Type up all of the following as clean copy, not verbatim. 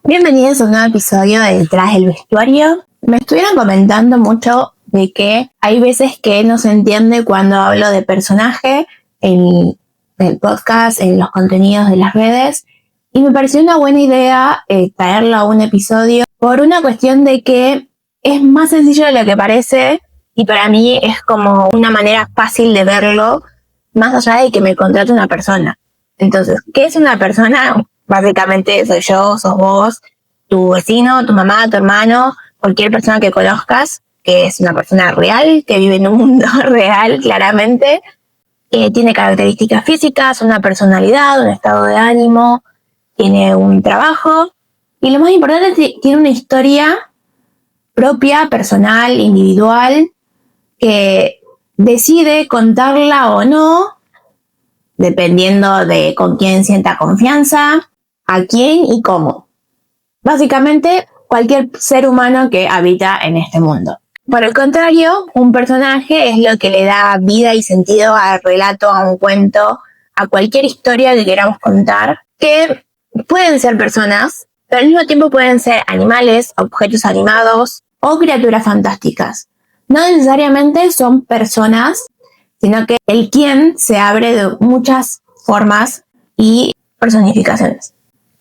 Bienvenidos a un nuevo episodio de Detrás del Vestuario. Me estuvieron comentando mucho de que hay veces que no se entiende cuando hablo de personaje en el podcast, en los contenidos de las redes, y me pareció una buena idea traerlo a un episodio por una cuestión de que es más sencillo de lo que parece y para mí es como una manera fácil de verlo más allá de que me contrate una persona. Entonces, ¿qué es una persona? Básicamente soy yo, sos vos, tu vecino, tu mamá, tu hermano, cualquier persona que conozcas, que es una persona real, que vive en un mundo real, claramente, que tiene características físicas, una personalidad, un estado de ánimo, tiene un trabajo, y lo más importante es que tiene una historia propia, personal, individual, que decide contarla o no, dependiendo de con quién sienta confianza, a quién y cómo. Básicamente, cualquier ser humano que habita en este mundo. Por el contrario, un personaje es lo que le da vida y sentido al relato, a un cuento, a cualquier historia que queramos contar, que pueden ser personas, pero al mismo tiempo pueden ser animales, objetos animados o criaturas fantásticas. No necesariamente son personas, sino que el quién se abre de muchas formas y personificaciones.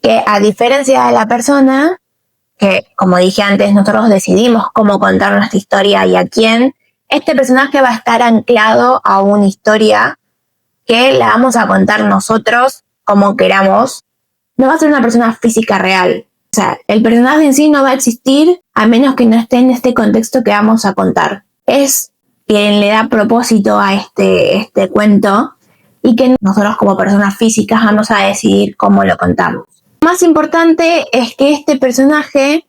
Que a diferencia de la persona, que como dije antes, nosotros decidimos cómo contar nuestra historia y a quién, este personaje va a estar anclado a una historia que la vamos a contar nosotros como queramos. No va a ser una persona física real. O sea, el personaje en sí no va a existir a menos que no esté en este contexto que vamos a contar. Es quien le da propósito a este cuento y que nosotros como personas físicas vamos a decidir cómo lo contamos. Lo más importante es que este personaje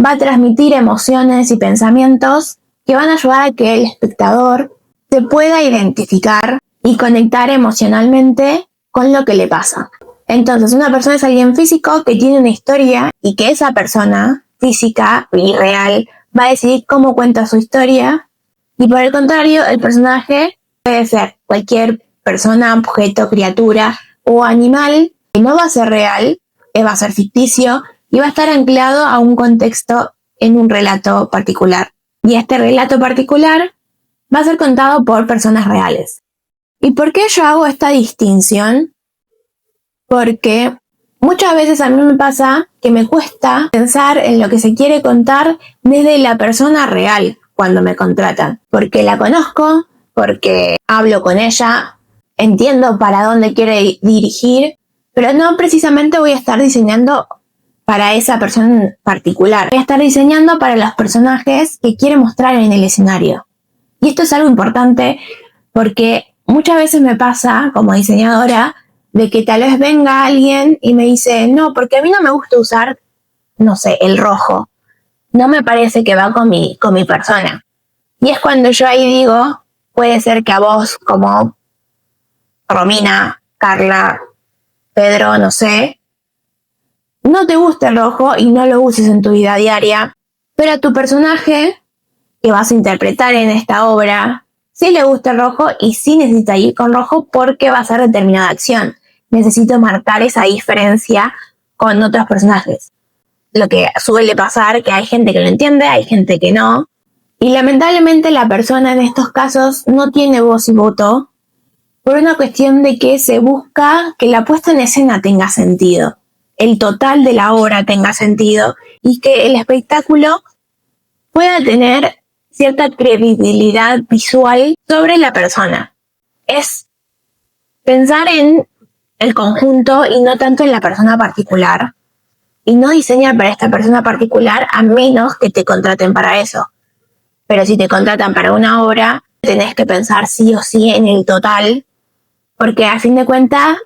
va a transmitir emociones y pensamientos que van a ayudar a que el espectador se pueda identificar y conectar emocionalmente con lo que le pasa. Entonces, una persona es alguien físico que tiene una historia y que esa persona física y real va a decidir cómo cuenta su historia. Y por el contrario, el personaje puede ser cualquier persona, objeto, criatura o animal que no va a ser real, va a ser ficticio y va a estar anclado a un contexto en un relato particular. Y este relato particular va a ser contado por personas reales. ¿Y por qué yo hago esta distinción? Porque muchas veces a mí me pasa que me cuesta pensar en lo que se quiere contar desde la persona real cuando me contratan. Porque la conozco, porque hablo con ella, entiendo para dónde quiere dirigir, pero no precisamente voy a estar diseñando para esa persona en particular. Voy a estar diseñando para los personajes que quiere mostrar en el escenario. Y esto es algo importante porque muchas veces me pasa como diseñadora de que tal vez venga alguien y me dice, no, porque a mí no me gusta usar, no sé, el rojo. No me parece que va con mi persona. Y es cuando yo ahí digo, puede ser que a vos como Romina, Carla, Pedro, no sé, no te gusta el rojo y no lo uses en tu vida diaria, pero a tu personaje que vas a interpretar en esta obra sí le gusta el rojo y sí necesita ir con rojo porque va a hacer determinada acción. Necesito marcar esa diferencia con otros personajes. Lo que suele pasar que hay gente que lo entiende, hay gente que no. Y lamentablemente la persona en estos casos no tiene voz y voto por una cuestión de que se busca que la puesta en escena tenga sentido, el total de la obra tenga sentido y que el espectáculo pueda tener cierta credibilidad visual sobre la persona. Es pensar en el conjunto y no tanto en la persona particular. Y no diseñar para esta persona particular a menos que te contraten para eso. Pero si te contratan para una obra, tenés que pensar sí o sí en el total, porque a fin de cuentas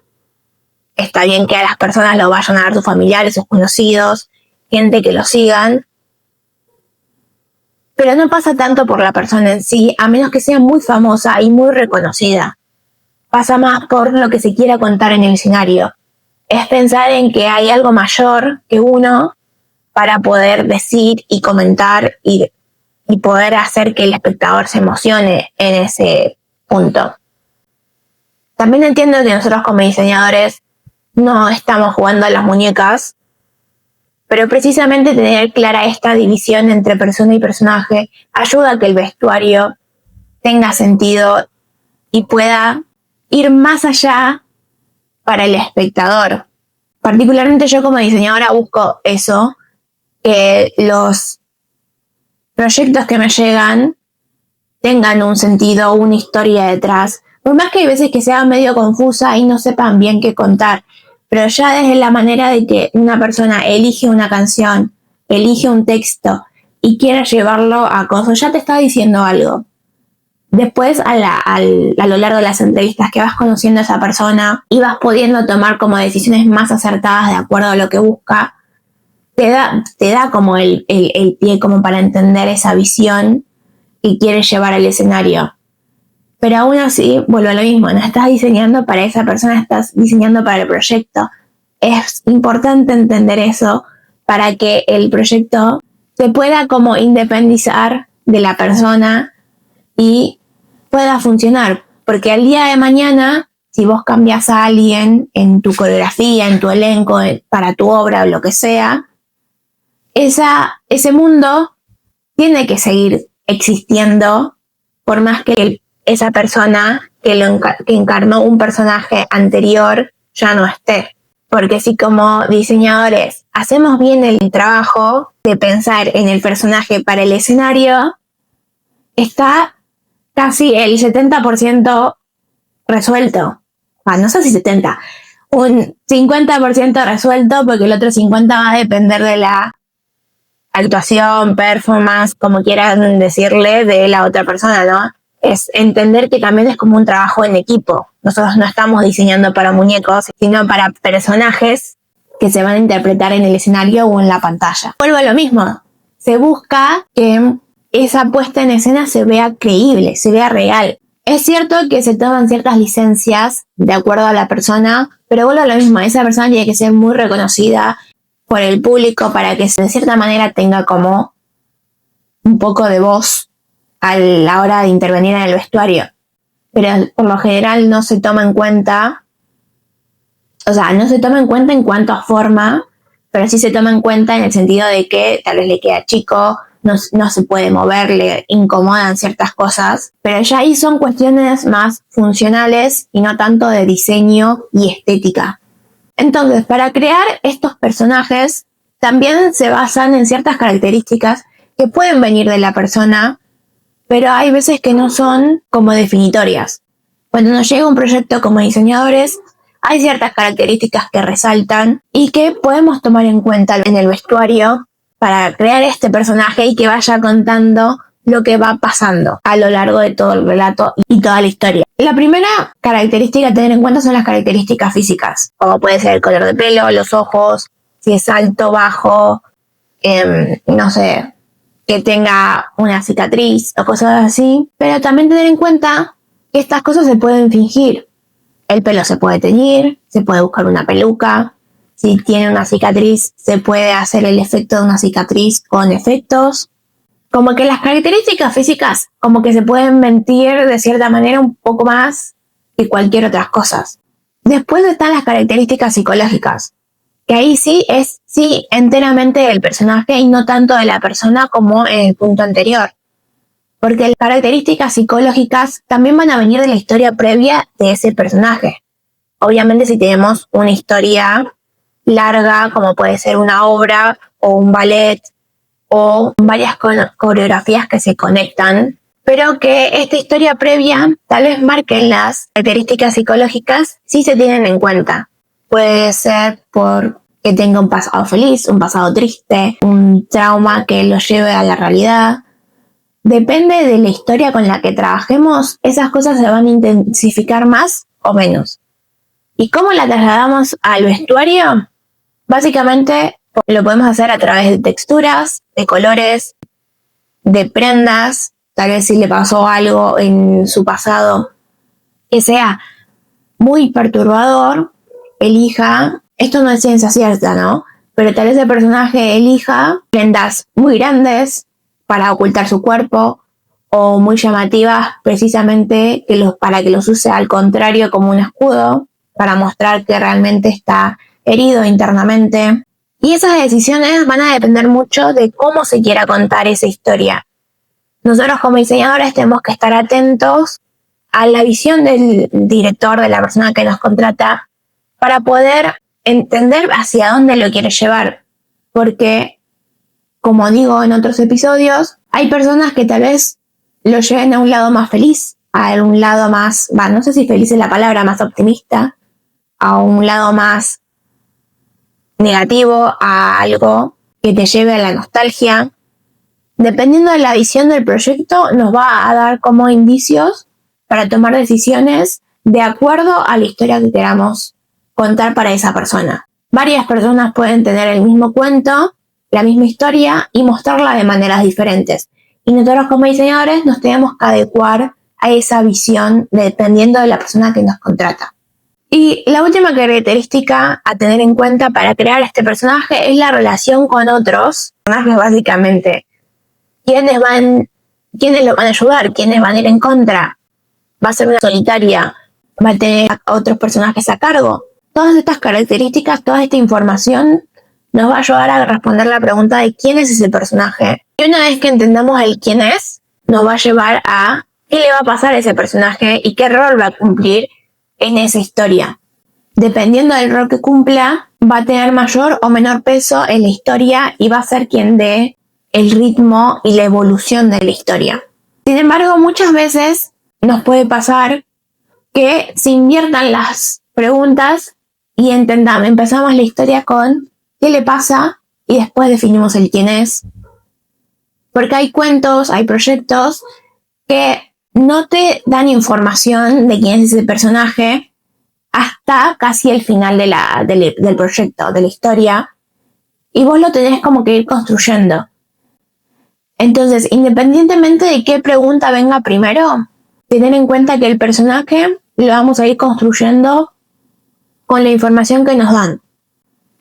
está bien que a las personas lo vayan a ver sus familiares, sus conocidos, gente que lo sigan, pero no pasa tanto por la persona en sí, a menos que sea muy famosa y muy reconocida. Pasa más por lo que se quiera contar en el escenario. Es pensar en que hay algo mayor que uno para poder decir y comentar y poder hacer que el espectador se emocione en ese punto. También entiendo que nosotros como diseñadores no estamos jugando a las muñecas, Pero precisamente tener clara esta división entre persona y personaje ayuda a que el vestuario tenga sentido y pueda ir más allá para el espectador. Particularmente yo como diseñadora busco eso, que los proyectos que me llegan tengan un sentido, una historia detrás. Por más que hay veces que sea medio confusa y no sepan bien qué contar, pero ya desde la manera de que una persona elige una canción, elige un texto y quiere llevarlo a cosas, ya te está diciendo algo. Después, a lo largo de las entrevistas que vas conociendo a esa persona y vas pudiendo tomar como decisiones más acertadas de acuerdo a lo que busca, te da como el pie como para entender esa visión que quieres llevar al escenario. Pero aún así, vuelvo a lo mismo, no estás diseñando para esa persona, estás diseñando para el proyecto. Es importante entender eso para que el proyecto se pueda como independizar de la persona y pueda funcionar. Porque al día de mañana, si vos cambias a alguien en tu coreografía, en tu elenco, para tu obra o lo que sea, ese mundo tiene que seguir existiendo por más que esa persona que encarnó un personaje anterior ya no esté. Porque si como diseñadores hacemos bien el trabajo de pensar en el personaje para el escenario, está casi el 70% resuelto. No sé si 70, un 50% resuelto, porque el otro 50% va a depender de la actuación, performance, como quieran decirle, de la otra persona, ¿no? Es entender que también es como un trabajo en equipo. Nosotros no estamos diseñando para muñecos, sino para personajes que se van a interpretar en el escenario o en la pantalla. Vuelvo a lo mismo. Se busca que esa puesta en escena se vea creíble, se vea real. Es cierto que se toman ciertas licencias de acuerdo a la persona, pero vuelvo a lo mismo. Esa persona tiene que ser muy reconocida por el público para que de cierta manera tenga como un poco de voz a la hora de intervenir en el vestuario. Pero por lo general no se toma en cuenta, no se toma en cuenta en cuanto a forma, pero sí se toma en cuenta en el sentido de que tal vez le queda chico, no se puede mover, le incomodan ciertas cosas, pero ya ahí son cuestiones más funcionales y no tanto de diseño y estética. Entonces, para crear estos personajes, también se basan en ciertas características que pueden venir de la persona, pero hay veces que no son como definitorias. Cuando nos llega un proyecto como diseñadores, hay ciertas características que resaltan y que podemos tomar en cuenta en el vestuario para crear este personaje y que vaya contando lo que va pasando a lo largo de todo el relato y toda la historia. La primera característica a tener en cuenta son las características físicas, como puede ser el color de pelo, los ojos, si es alto, bajo, no sé, que tenga una cicatriz o cosas así. Pero también tener en cuenta que estas cosas se pueden fingir. El pelo se puede teñir, se puede buscar una peluca. Si tiene una cicatriz, se puede hacer el efecto de una cicatriz con efectos. Como que las características físicas como que se pueden mentir de cierta manera un poco más que cualquier otras cosas. Después están las características psicológicas, que ahí sí es enteramente del personaje y no tanto de la persona como en el punto anterior. Porque las características psicológicas también van a venir de la historia previa de ese personaje. Obviamente si tenemos una historia larga, como puede ser una obra o un ballet, o varias coreografías que se conectan, pero que esta historia previa tal vez marquen las características psicológicas si se tienen en cuenta. Puede ser porque tenga un pasado feliz, un pasado triste, un trauma que lo lleve a la realidad. Depende de la historia con la que trabajemos, esas cosas se van a intensificar más o menos. ¿Y cómo la trasladamos al vestuario? Básicamente lo podemos hacer a través de texturas, de colores, de prendas. Tal vez si le pasó algo en su pasado que sea muy perturbador, elija, esto no es ciencia cierta, ¿no? Pero tal vez el personaje elija prendas muy grandes para ocultar su cuerpo o muy llamativas precisamente para que los use al contrario como un escudo, para mostrar que realmente está herido internamente. Y esas decisiones van a depender mucho de cómo se quiera contar esa historia. Nosotros como diseñadores tenemos que estar atentos a la visión del director, de la persona que nos contrata, para poder entender hacia dónde lo quiere llevar. Porque, como digo en otros episodios, hay personas que tal vez lo lleven a un lado más feliz, a un lado más, no sé si feliz es la palabra, más optimista, a un lado más negativo, a algo que te lleve a la nostalgia. Dependiendo de la visión del proyecto, nos va a dar como indicios para tomar decisiones de acuerdo a la historia que queramos contar para esa persona. Varias personas pueden tener el mismo cuento, la misma historia y mostrarla de maneras diferentes. Y nosotros como diseñadores nos tenemos que adecuar a esa visión dependiendo de la persona que nos contrata. Y la última característica a tener en cuenta para crear este personaje es la relación con otros personajes, básicamente. ¿Quiénes lo van a ayudar? ¿Quiénes van a ir en contra? ¿Va a ser una solitaria? ¿Va a tener a otros personajes a cargo? Todas estas características, toda esta información nos va a ayudar a responder la pregunta de quién es ese personaje. Y una vez que entendamos el quién es, nos va a llevar a qué le va a pasar a ese personaje y qué rol va a cumplir en esa historia. Dependiendo del rol que cumpla, va a tener mayor o menor peso en la historia y va a ser quien dé el ritmo y la evolución de la historia. Sin embargo, muchas veces nos puede pasar que se inviertan las preguntas y empezamos la historia con qué le pasa y después definimos el quién es. Porque hay cuentos, hay proyectos que no te dan información de quién es ese personaje hasta casi el final del proyecto, de la historia, y vos lo tenés como que ir construyendo. Entonces, independientemente de qué pregunta venga primero, tener en cuenta que el personaje lo vamos a ir construyendo con la información que nos dan.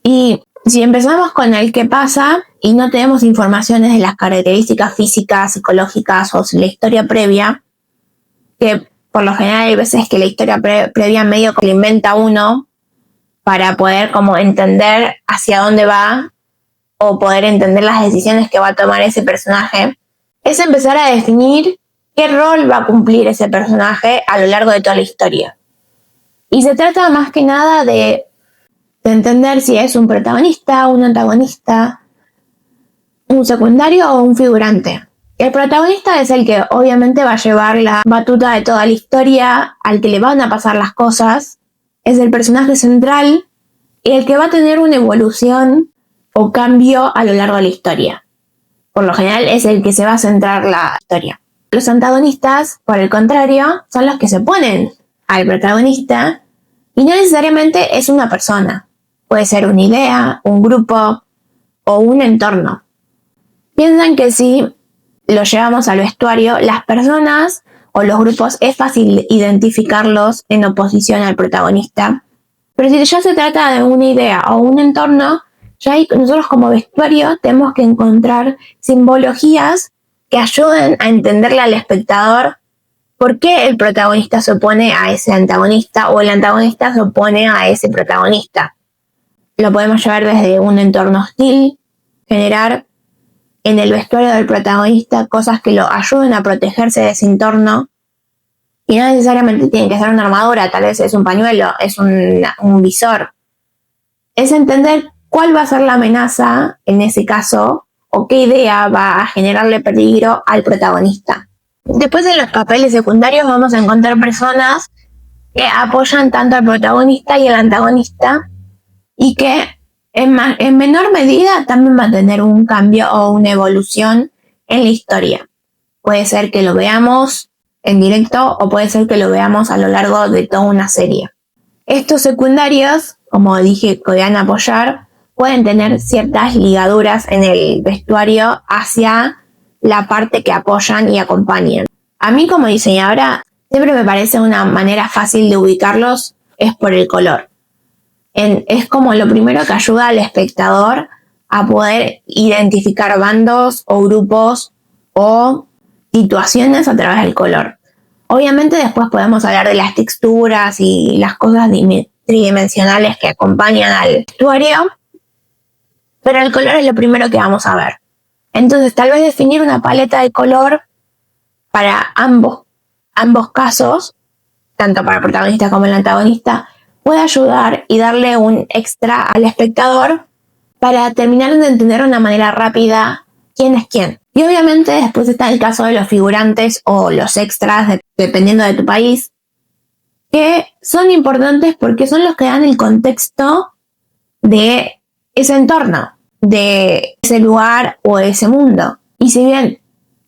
Y si empezamos con el qué pasa y no tenemos informaciones de las características físicas, psicológicas o la historia previa, que por lo general hay veces que la historia previa medio que la inventa uno para poder como entender hacia dónde va o poder entender las decisiones que va a tomar ese personaje, es empezar a definir qué rol va a cumplir ese personaje a lo largo de toda la historia. Y se trata más que nada de entender si es un protagonista, un antagonista, un secundario o un figurante. El protagonista es el que obviamente va a llevar la batuta de toda la historia, al que le van a pasar las cosas, es el personaje central y el que va a tener una evolución o cambio a lo largo de la historia. Por lo general es el que se va a centrar la historia. Los antagonistas, por el contrario, son los que se oponen al protagonista y no necesariamente es una persona. Puede ser una idea, un grupo o un entorno. Piensan que si lo llevamos al vestuario, las personas o los grupos es fácil identificarlos en oposición al protagonista. Pero si ya se trata de una idea o un entorno, ya nosotros como vestuario tenemos que encontrar simbologías que ayuden a entenderle al espectador por qué el protagonista se opone a ese antagonista o el antagonista se opone a ese protagonista. Lo podemos llevar desde un entorno hostil, generar en el vestuario del protagonista cosas que lo ayuden a protegerse de ese entorno. Y no necesariamente tiene que ser una armadura, tal vez es un pañuelo, es un visor. Es entender cuál va a ser la amenaza en ese caso o qué idea va a generarle peligro al protagonista. Después en los papeles secundarios vamos a encontrar personas que apoyan tanto al protagonista y al antagonista y que en menor medida también va a tener un cambio o una evolución en la historia. Puede ser que lo veamos en directo o puede ser que lo veamos a lo largo de toda una serie. Estos secundarios, como dije, que van a apoyar, pueden tener ciertas ligaduras en el vestuario hacia la parte que apoyan y acompañan. A mí como diseñadora siempre me parece una manera fácil de ubicarlos es por el color. Es como lo primero que ayuda al espectador a poder identificar bandos o grupos o situaciones a través del color. Obviamente después podemos hablar de las texturas y las cosas tridimensionales que acompañan al vestuario, pero el color es lo primero que vamos a ver. Entonces, tal vez definir una paleta de color para ambos casos, tanto para el protagonista como el antagonista, puede ayudar y darle un extra al espectador para terminar de entender de una manera rápida quién es quién. Y obviamente después está el caso de los figurantes o los extras, dependiendo de tu país, que son importantes porque son los que dan el contexto de ese entorno, de ese lugar o ese mundo. Y si bien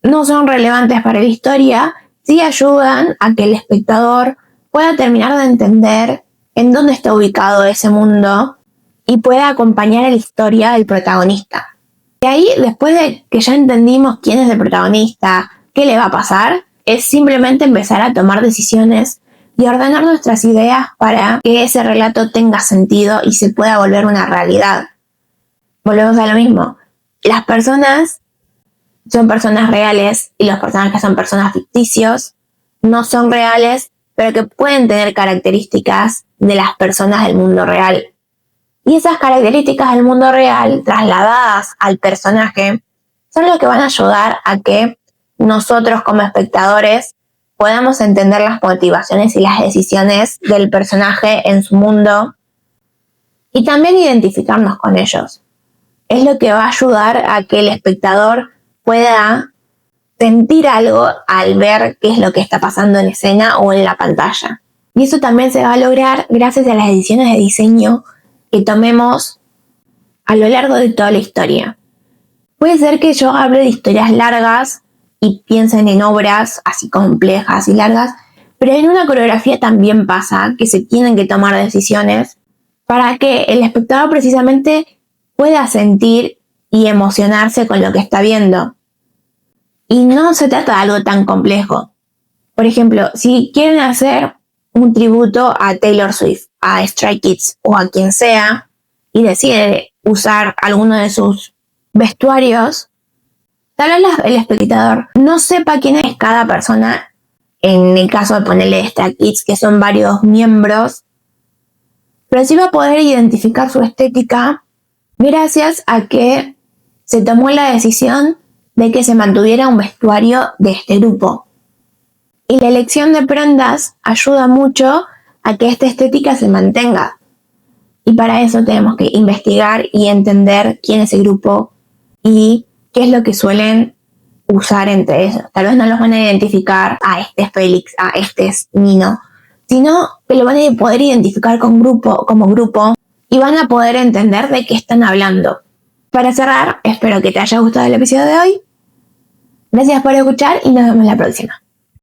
no son relevantes para la historia, sí ayudan a que el espectador pueda terminar de entender en dónde está ubicado ese mundo y pueda acompañar a la historia del protagonista. Y ahí, después de que ya entendimos quién es el protagonista, qué le va a pasar, es simplemente empezar a tomar decisiones y ordenar nuestras ideas para que ese relato tenga sentido y se pueda volver una realidad. Volvemos a lo mismo. Las personas son personas reales y los personajes son personas ficticios. No son reales, pero que pueden tener características de las personas del mundo real. Y esas características del mundo real, trasladadas al personaje, son lo que van a ayudar a que nosotros como espectadores podamos entender las motivaciones y las decisiones del personaje en su mundo y también identificarnos con ellos. Es lo que va a ayudar a que el espectador pueda sentir algo al ver qué es lo que está pasando en escena o en la pantalla. Y eso también se va a lograr gracias a las decisiones de diseño que tomemos a lo largo de toda la historia. Puede ser que yo hable de historias largas y piensen en obras así complejas y largas, pero en una coreografía también pasa que se tienen que tomar decisiones para que el espectador precisamente pueda sentir y emocionarse con lo que está viendo. Y no se trata de algo tan complejo. Por ejemplo, si quieren hacer un tributo a Taylor Swift, a Stray Kids o a quien sea, y deciden usar alguno de sus vestuarios, tal vez el espectador no sepa quién es cada persona, en el caso de ponerle Stray Kids, que son varios miembros, pero sí va a poder identificar su estética gracias a que se tomó la decisión de que se mantuviera un vestuario de este grupo. Y la elección de prendas ayuda mucho a que esta estética se mantenga. Y para eso tenemos que investigar y entender quién es el grupo y qué es lo que suelen usar entre ellos. Tal vez no los van a identificar a este es Félix, a este es Nino, sino que lo van a poder identificar como grupo y van a poder entender de qué están hablando. Para cerrar, espero que te haya gustado el episodio de hoy. Gracias por escuchar y nos vemos la próxima.